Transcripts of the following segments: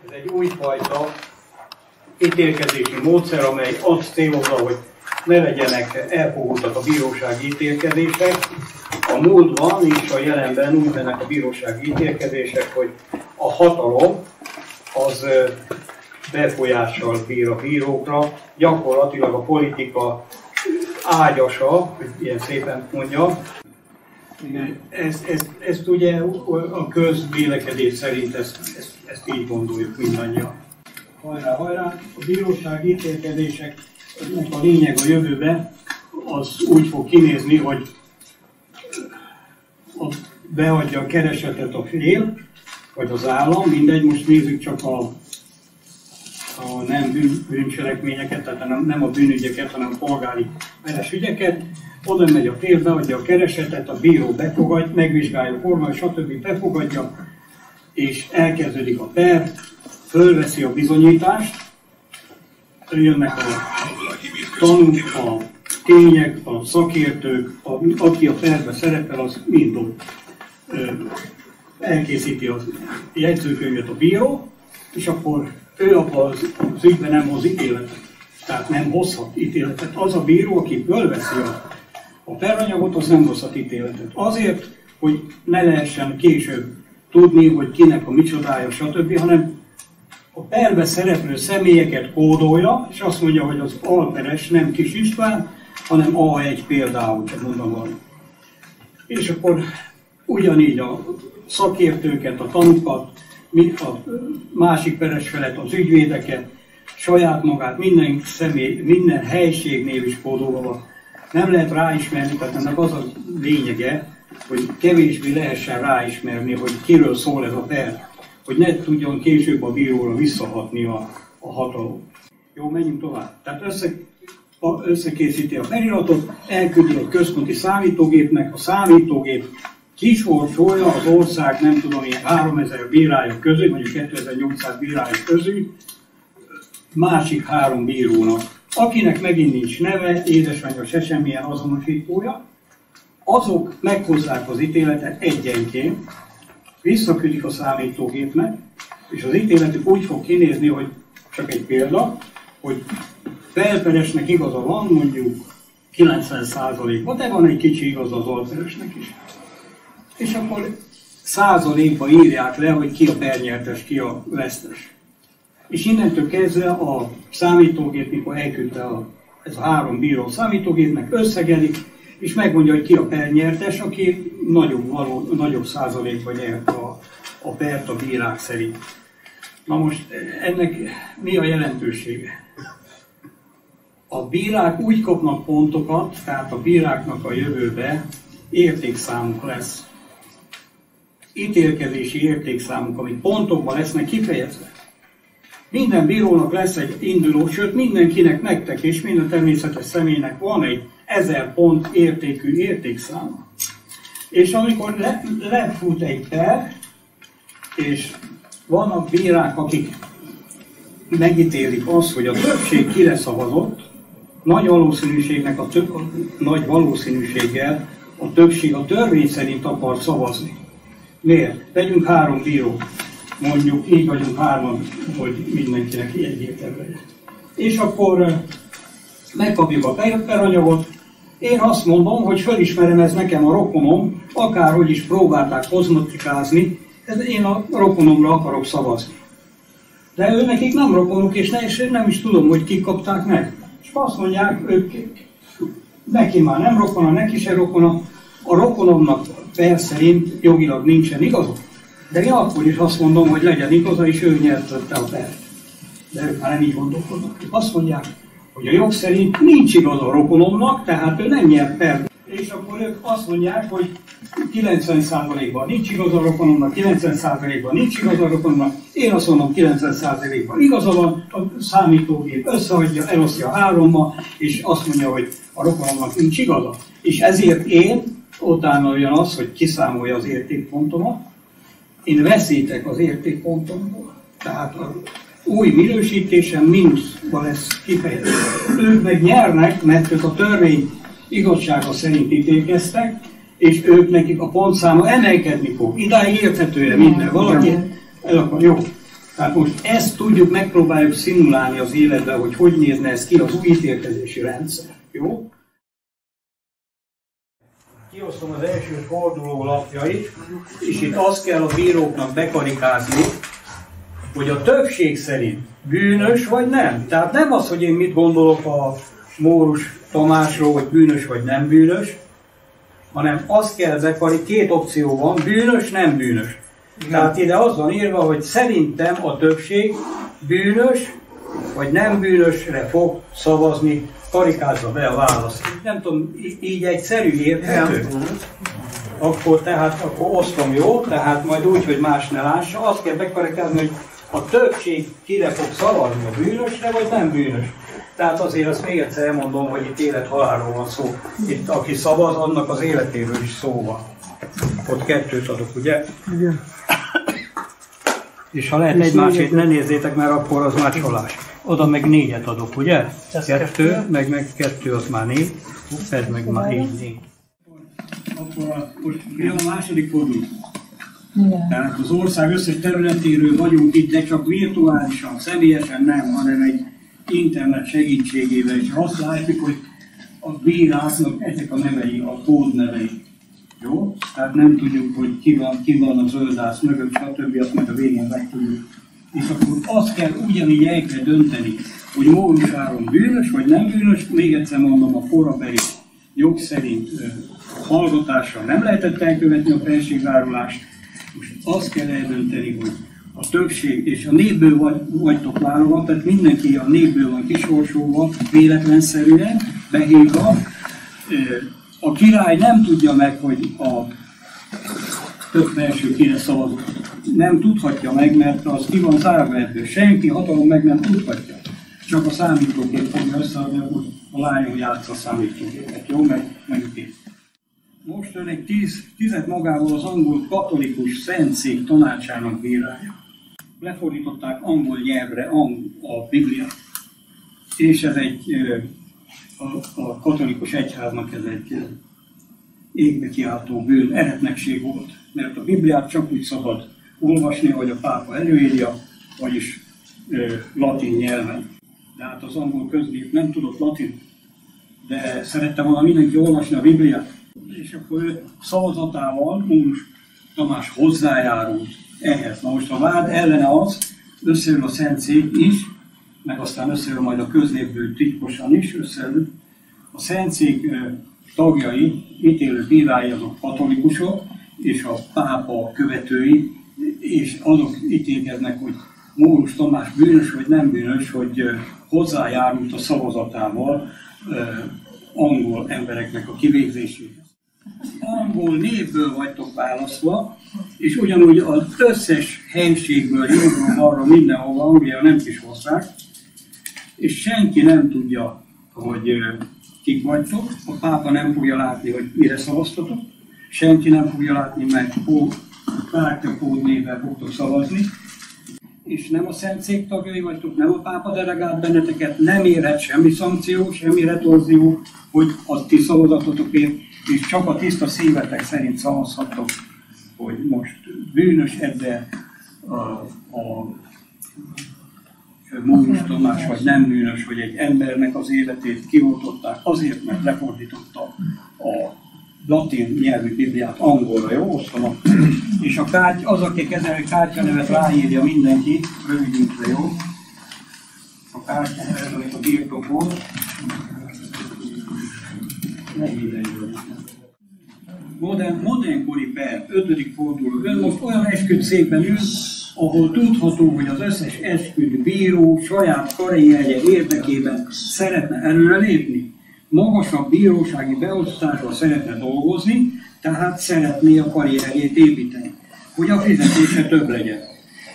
Ez egy újfajta ítélkezési módszer, amely azt célozza, hogy ne legyenek elfogultak a bírósági ítélkezések. A múltban és a jelenben úgy mennek a bírósági ítélkezések, hogy a hatalom az befolyással bír a bírókra, gyakorlatilag a politika ágyasa, hogy ilyen szépen mondja. Ezt ugye a közvélekedés szerint ezt így gondoljuk mindannyian. Hajrá, hajrá! A bírósági ítélkezéseknek a lényeg a jövőben az úgy fog kinézni, hogy beadja a keresetet a fél, vagy az állam, mindegy, most nézzük csak a nem bűncselekményeket, tehát nem a bűnügyeket, hanem a polgári peres ügyeket. Oda megy a fél, beadja a keresetet, a bíró befogadja, megvizsgálja a kormány, stb. Befogadja, és elkezdődik a per, fölveszi a bizonyítást, jönnek a tanúk, a tények, a szakértők, aki a perbe szerepel, az mind ott elkészíti a jegyzőkönyvet a bíró, és akkor ő az ügyben nem hoz ítéletet. Tehát nem hozhat ítéletet. Az a bíró, aki fölveszi a peranyagot, az nem hozhat ítéletet. Azért, hogy ne lehessen később tudni, hogy kinek a micsodája, stb., hanem a perbe szereplő személyeket kódolja, és azt mondja, hogy az alperes nem Kis István, hanem A1 például, csak mondom valami. És akkor ugyanígy a szakértőket, a tanúkat, a másik peres felet, az ügyvédeket, saját magát, minden személy, minden helységnév is kódolva. Nem lehet ráismerni, tehát ennek az a lényege, hogy kevésbé lehessen ráismerni, hogy kiről szól ez a per, hogy ne tudjon később a bíróra visszahatni a hatalom. Jó, menjünk tovább. Tehát összekészíti a feliratot, elküldi egy központi számítógépnek, a számítógép kisorsolja az ország, nem tudom, ilyen 3000 bírája közül, mondjuk 2800 bírája közül, másik 3 bírónak, akinek megint nincs neve, édesanyja, se semmilyen azonosítója, azok meghozzák az ítéletet egyenként, visszaküldik a számítógépnek, és az ítéletük úgy fog kinézni, hogy csak egy példa, hogy felperesnek igaza van, mondjuk 90%-ban, de van egy kicsi igaza az alperesnek is. És akkor százalékba írják le, hogy ki a pernyertes, ki a vesztes. És innentől kezdve a számítógép, mikor elküldte ez a 3 bíró számítógépnek, összegelik, és megmondja, hogy ki a pernyertes, aki nagyobb százalékban nyert a pert a bírák szerint. Na most ennek mi a jelentősége? A bírák úgy kapnak pontokat, tehát a bíráknak a jövőbe értékszámuk lesz. Ítélkezési értékszámuk, amik pontokban lesznek kifejezve. Minden bírónak lesz egy induló, sőt mindenkinek, nektek és minden természetes személynek van egy 1000 pont értékű értékszám. És amikor lefut egy per, és vannak bírák, akik megítélik azt, hogy a többség kire szavazott, nagy valószínűséggel a többség a törvény szerint akar szavazni. Miért? Vegyünk 3 bírót. Mondjuk így vagyunk 3-an, hogy mindenkinek egyértelmű legyen. És akkor megkapjuk a peranyagot. Én azt mondom, hogy fölismerem, ez nekem a rokonom, akárhogy is próbálták kozmetikázni, én a rokonomra akarok szavazni. De ő nekik nem rokonok, és nem is tudom, hogy kik kapták meg. És azt mondják, ők neki már nem rokona, neki se rokona, a rokonomnak per szerint jogilag nincsen igaza. De én akkor is azt mondom, hogy legyen igaza, és ő nyertette a pert. De ők már nem így gondolkodnak. Azt mondják, hogy a jog szerint nincs igaza a rokonomnak, tehát ő nem nyert pert. És akkor ők azt mondják, hogy 90%-ban nincs igaza a rokonomnak, 90%-ban nincs igaza a rokonomnak. Én azt mondom, 90%-ban igaza van, a számítógép összeadja, elosztja 3-ba, és azt mondja, hogy a rokonomnak nincs igaza. És ezért én, utána jön az, hogy kiszámolja az értékpontomat, én veszítek az értékpontomból. Tehát az új minősítésem mínuszba lesz kifejezve. Ők meg nyernek, mert ők a törvény igazsága szerint ítélkeztek, és ők nekik a pontszáma emelkedni fog. Idáig érthetően minden. Valaki el akar, jó. Tehát most ezt tudjuk, megpróbáljuk szimulálni az életben, hogy hogy nézne ez ki az új ítélkezési rendszer. Jó? Kiosztom az első forduló lapjait, és itt azt kell a bíróknak bekarikázni, hogy a többség szerint bűnös vagy nem. Tehát nem az, hogy én mit gondolok a Mórus Tamásról, hogy bűnös vagy nem bűnös, hanem azt kell bekarikálni, két opció van, bűnös, nem bűnös. Tehát ide az van írva, hogy szerintem a többség bűnös vagy nem bűnösre fog szavazni, karikázza be a választ. Nem tudom, így egyszerű, érthető? Akkor osztom, jó? Tehát majd úgy, hogy más ne lássa. Azt kell bekarikázni, hogy a többség kire fog szavazni, a bűnösre vagy nem bűnös. Tehát azért azt még egyszer elmondom, hogy itt élet-halálról van szó. Itt aki szavaz, annak az életéről is szó van. Ott kettőt adok, ugye? Igen. És ha lehet egy másik, ne nézzétek, mert akkor az már csalás. Oda meg 4-et adok, ugye? 2, meg 2 az már 4. Ez meg már 4. Akkor most mi a második forduló? Tehát az ország összes területéről vagyunk itt, de csak virtuálisan, személyesen nem, hanem egy internet segítségével. És azt látjuk, hogy a bíráknak ezek a nevei, a kódnevei. Jó? Tehát nem tudjuk, hogy ki van a zöldász mögött, stb. Azt majd a végén megtudjuk. És akkor azt kell ugyanígy el kell dönteni, hogy Mórus Áron bűnös vagy nem bűnös. Még egyszer mondom, a korabeli jog szerint hallgatással nem lehetett elkövetni a felségvárulást. Most azt kell eldönteni, hogy a többség és a névből vagytok válogatva, tehát mindenki a névből van kisorsolva, véletlenszerűen, behívva. A király nem tudja meg, hogy a több felső kire szavaz. Nem tudhatja meg, mert az ki van zárva ebből. Senki hatalom meg nem tudhatja. Csak a számítógép fogja összeadni, akkor a lányon játsza a számítógépet. Jó? Meg kész. Most ön egy 10 magából az angol katolikus szentszék tanácsának bírálja. Lefordították angol nyelvre a Bibliát. És ez a katolikus egyháznak ez egy égbe kiáltó bűn, eretnekség volt. Mert a Bibliát csak úgy szabad olvasni, ahogy a pápa előírja, vagyis latin nyelven. De hát az angol köznép nem tudott latin, de szerette volna mindenki olvasni a Bibliát. És akkor ő szavazatával Mórus Tamás hozzájárult ehhez. Na most a vád ellene az, összeül a szentszék is, meg aztán összeül majd a köznépből titkosan is, összeül. A szentszék tagjai, ítélő bírái azok katolikusok, és a pápa követői, és azok ítélkeznek, hogy Mórus Tamás bűnös vagy nem bűnös, hogy hozzájárult a szavazatával angol embereknek a kivégzéséhez. Angol névből vagytok választva, és ugyanúgy az összes helységből, jobbról arra mindenhol, Anglia nem kis ország, és senki nem tudja, hogy kik vagytok, a pápa nem fogja látni, hogy mire szavaztatok, senki nem fogja látni, mert kártyakódnévvel fogtok szavazni, és nem a szentszék tagjai vagytok, nem a pápa delegált benneteket, nem érhet semmi szankció, semmi retorzió, hogy a ti szavazatotokért, és csak a tiszta szívetek szerint szavazhattok, hogy most bűnös ebbe a Mórus Tamás, vagy nem bűnös, hogy egy embernek az életét kioltották azért, mert lefordította a latin nyelvű Bibliát angolra, jó? Osztanak. És a az, aki kezelő kártyanevet ráírja mindenki, rövidítve, jó? A kártyanevet, amit a birtokon. Modernkori per, 5. forduló. Ön most olyan esküdtszékben ül, ahol tudható, hogy az összes esküdő bíró saját karrierje érdekében szeretne előrelépni. Magasabb bírósági beosztásban szeretne dolgozni, tehát szeretné a karrierjét építeni, hogy a fizetése több legyen.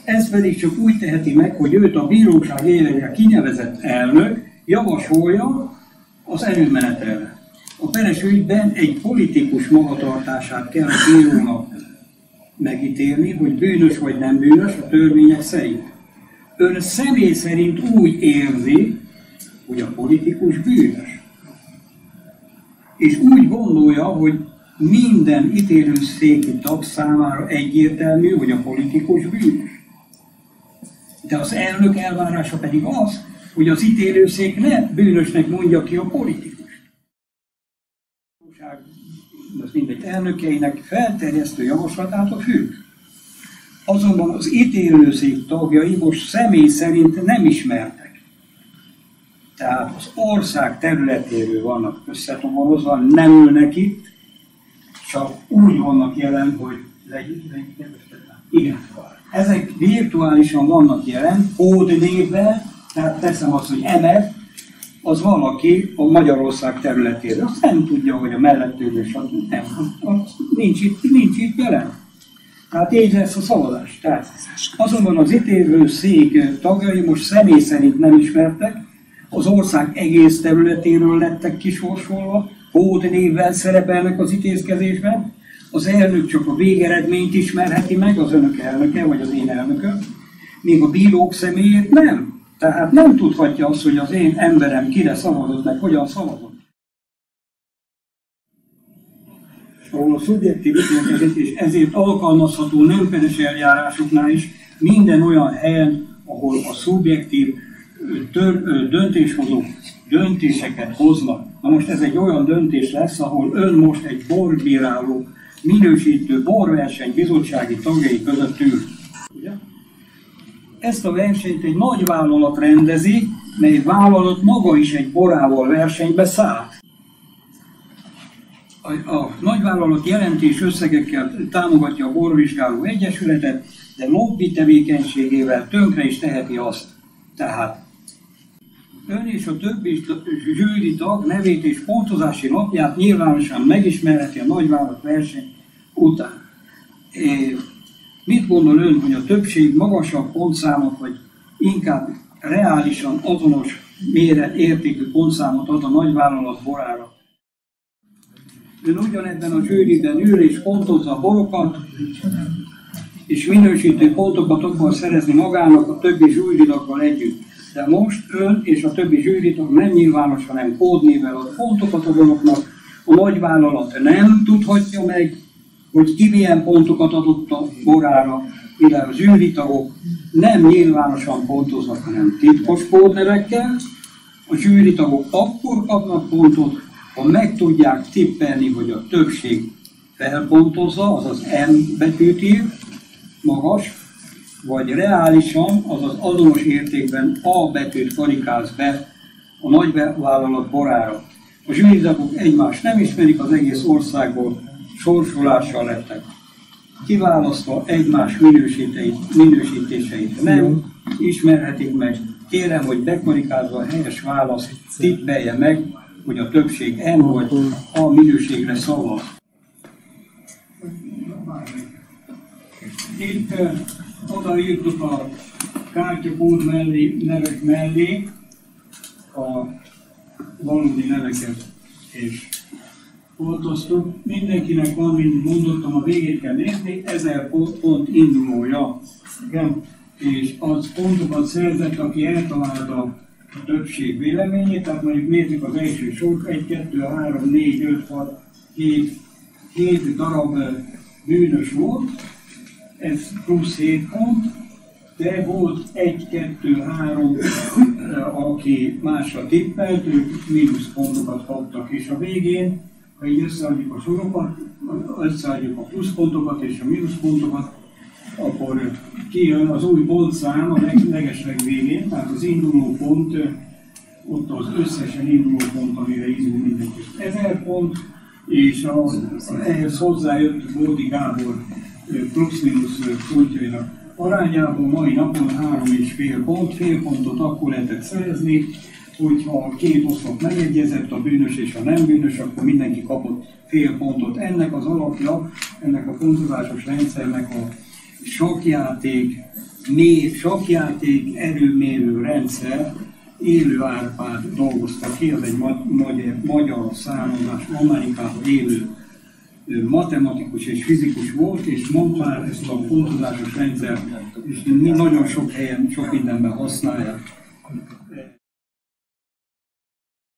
Ez pedig csak úgy teheti meg, hogy őt a bíróság élére kinevezett elnök javasolja az előmenetelre. A peres ügyben egy politikus magatartását kell a bírónak megítélni, hogy bűnös vagy nem bűnös a törvények szerint. Ön személy szerint úgy érzi, hogy a politikus bűnös. És úgy gondolja, hogy minden ítélőszéki tag számára egyértelmű, hogy a politikus bűnös. De az elnök elvárása pedig az, hogy az ítélőszék ne bűnösnek mondja ki a politikus. Az mindegy elnökeinek felterjesztő javaslatától függ. Azonban az ítélőszék tagjai most személy szerint nem ismertek. Tehát az ország területéről vannak összetoborozva, nem ülnek itt, csak úgy vannak jelen, hogy igen. Ezek virtuálisan vannak jelen, kódnévvel, tehát teszem azt, hogy MF, az valaki a Magyarország területéről. Azt nem tudja, hogy a mellettőlős nincs itt jelen. Tehát így lesz a szavazás. Tehát azonban az ítélőszék tagjai most személy szerint nem ismertek, az ország egész területéről lettek kisorsolva, kódnévvel szerepelnek az ítélkezésben, az elnök csak a végeredményt ismerheti meg, az önök elnöke, vagy az én elnököm, míg a bírók személyét nem. Tehát nem tudhatja azt, hogy az én emberem kire szavazott, meg hogyan szavazott. Ahol a szubjektív ítélkezés, és ezért alkalmazható nem peres eljárásoknál is minden olyan helyen, ahol a szubjektív döntéshozók döntéseket hoznak. Na most ez egy olyan döntés lesz, ahol ön most egy borbíráló, minősítő borverseny bizottsági tagjai között ül. Ugye? Ezt a versenyt egy nagy vállalat rendezi, mely vállalat maga is egy borával versenybe szállt. A nagyvállalat jelentés összegekkel támogatja a borvizsgáló egyesületet, de lobby tevékenységével tönkre is teheti azt. Tehát ön és a többi zsűri tag nevét és pontozási lapját nyilvánosan megismerheti a nagyvállalat verseny után. Mit gondol ön, hogy a többség magasabb pontszámot, vagy inkább reálisan azonos értékű pontszámot ad a nagyvállalat borára? Ön ugyanebben a zsűriben ül és pontozza a borokat, és minősítő pontokat akar szerezni magának a többi zsűritaggal együtt. De most ön és a többi zsűritag nem nyilvános, hanem kódnévvel ad pontokat a boroknak. A nagyvállalat nem tudhatja meg, hogy ki milyen pontokat adott a borára, mivel a zsűritagok nem nyilvánosan pontoznak, hanem titkos kódnevekkel. A zsűritagok akkor kapnak pontot, ha meg tudják tippelni, hogy a többség felpontozza, azaz M betűt ír, magas, vagy reálisan, azaz azonos értékben A betűt karikáz be a nagyvállalat borára. A zsűritagok egymást nem ismerik, az egész országból sorsolással lettek kiválasztva, egymás minősítéseit nem ismerhetik meg. Kérem, hogy bekarikázva a helyes választ tippelje meg, hogy a többség M vagy A minőségre szavaz. Itt odaírtuk a kártyakód mellé, nevek mellé a valódi neveket, és pontoztuk. Mindenkinek van, mint mondottam, a végét kell nézni, 1000 pont indulója. Igen? És az pontokat szerzett, aki eltalálta a többség véleményét, tehát mondjuk nézzük az első sort, 1, 2, 3, 4, 5, 6, 7 darab bűnös volt, ez plusz 7 pont, de volt 1, 2, 3, aki másra tippelt, ők mínusz pontokat kaptak, és a végén, ha így összeadjuk a sorokat, összeadjuk a pluszpontokat és a mínuszpontokat, akkor kijön az új pontszám a legesleg végén, tehát az induló pont, ott az összesen induló pont, amire izul mindenki. 1000 pont, és ehhez hozzájött Bódi Gábor plusz-minusz pontjainak arányában mai napon 3,5 pont, fél pontot akkor lehetett szerezni, hogyha a két oszlop megegyezett, a bűnös és a nem bűnös, akkor mindenki kapott fél pontot. Ennek az alapja, ennek a pontozásos rendszernek a sakkjáték erőmérő rendszer, Élő Árpád dolgozta ki, az egy magyar számozás, Amerikában élő matematikus és fizikus volt, és mondta ezt a pontozásos rendszert, és nagyon sok helyen, sok mindenben használják.